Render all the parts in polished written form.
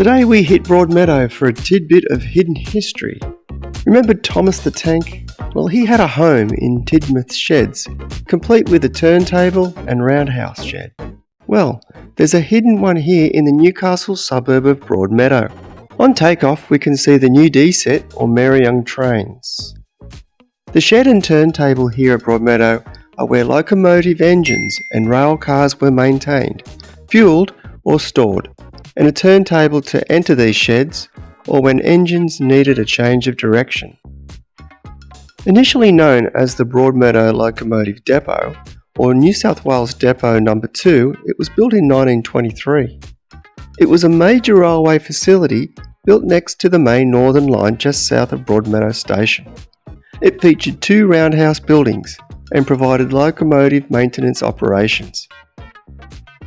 Today we hit Broadmeadow for a tidbit of hidden history. Remember Thomas the Tank? Well, he had a home in Tidmouth Sheds, complete with a turntable and roundhouse shed. Well, there's a hidden one here in the Newcastle suburb of Broadmeadow. On takeoff we can see the new D Set Mariyung trains. The shed and turntable here at Broadmeadow are where locomotive engines and rail cars were maintained, fuelled or stored, and a turntable to enter these sheds or when engines needed a change of direction. Initially known as the Broadmeadow Locomotive Depot, or New South Wales Depot No. 2, it was built in 1923. It was a major railway facility built next to the main northern line just south of Broadmeadow Station. It featured 2 roundhouse buildings and provided locomotive maintenance operations.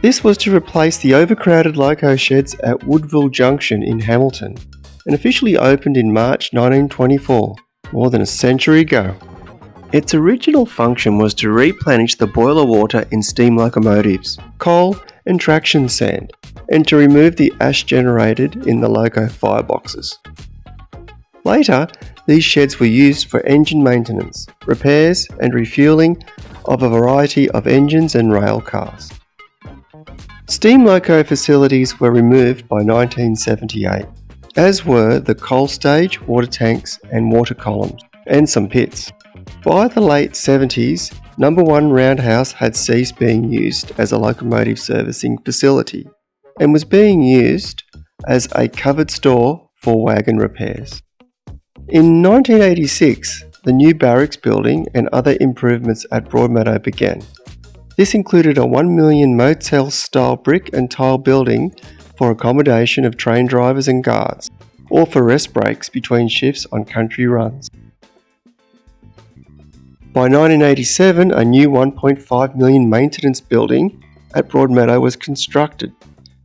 This was to replace the overcrowded loco sheds at Woodville Junction in Hamilton, and officially opened in March 1924, more than a century ago. Its original function was to replenish the boiler water in steam locomotives, coal and traction sand, and to remove the ash generated in the loco fireboxes. Later, these sheds were used for engine maintenance, repairs and refuelling of a variety of engines and rail cars. Steam loco facilities were removed by 1978, as were the coal stage, water tanks and water columns, and some pits. By the late 70s, No. 1 Roundhouse had ceased being used as a locomotive servicing facility and was being used as a covered store for wagon repairs. In 1986, the new barracks building and other improvements at Broadmeadow began. This included a $1 million motel-style brick and tile building for accommodation of train drivers and guards, or for rest breaks between shifts on country runs. By 1987, a new $1.5 million maintenance building at Broadmeadow was constructed.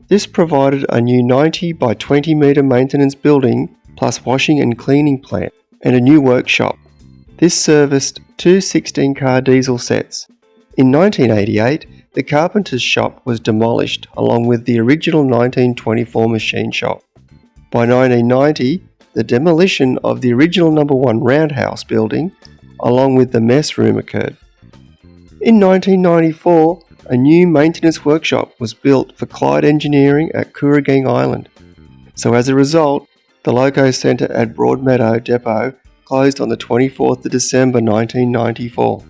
This provided a new 90 by 20 metre maintenance building plus washing and cleaning plant and a new workshop. This serviced 2 16-car diesel sets. In 1988, the carpenter's shop was demolished along with the original 1924 machine shop. By 1990, the demolition of the original No. 1 Roundhouse building along with the mess room occurred. In 1994, a new maintenance workshop was built for Clyde Engineering at Kooragang Island. So as a result, the Loco Centre at Broadmeadow Depot closed on the 24th of December 1994.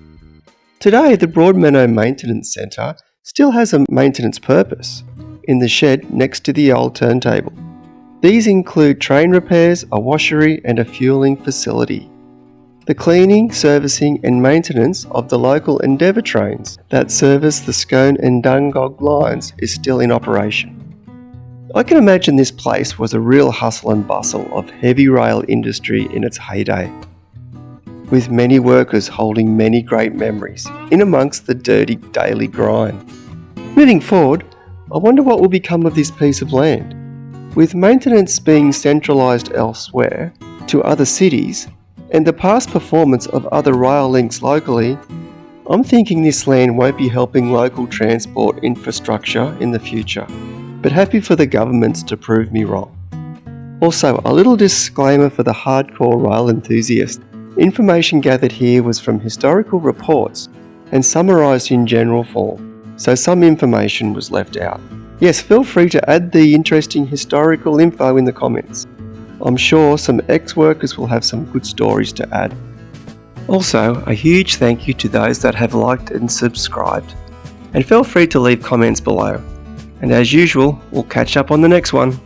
Today, the Broadmeadow Maintenance Centre still has a maintenance purpose in the shed next to the old turntable. These include train repairs, a washery and a fuelling facility. The cleaning, servicing and maintenance of the local Endeavour trains that service the Scone and Dungog lines is still in operation. I can imagine this place was a real hustle and bustle of heavy rail industry in its heyday, with many workers holding many great memories in amongst the dirty daily grind. Moving forward, I wonder what will become of this piece of land. With maintenance being centralised elsewhere to other cities and the past performance of other rail links locally, I'm thinking this land won't be helping local transport infrastructure in the future, but happy for the governments to prove me wrong. Also, a little disclaimer for the hardcore rail enthusiast. Information gathered here was from historical reports and summarised in general form, so some information was left out. Yes, feel free to add the interesting historical info in the comments. I'm sure some ex-workers will have some good stories to add. Also, a huge thank you to those that have liked and subscribed, and feel free to leave comments below. And as usual, we'll catch up on the next one.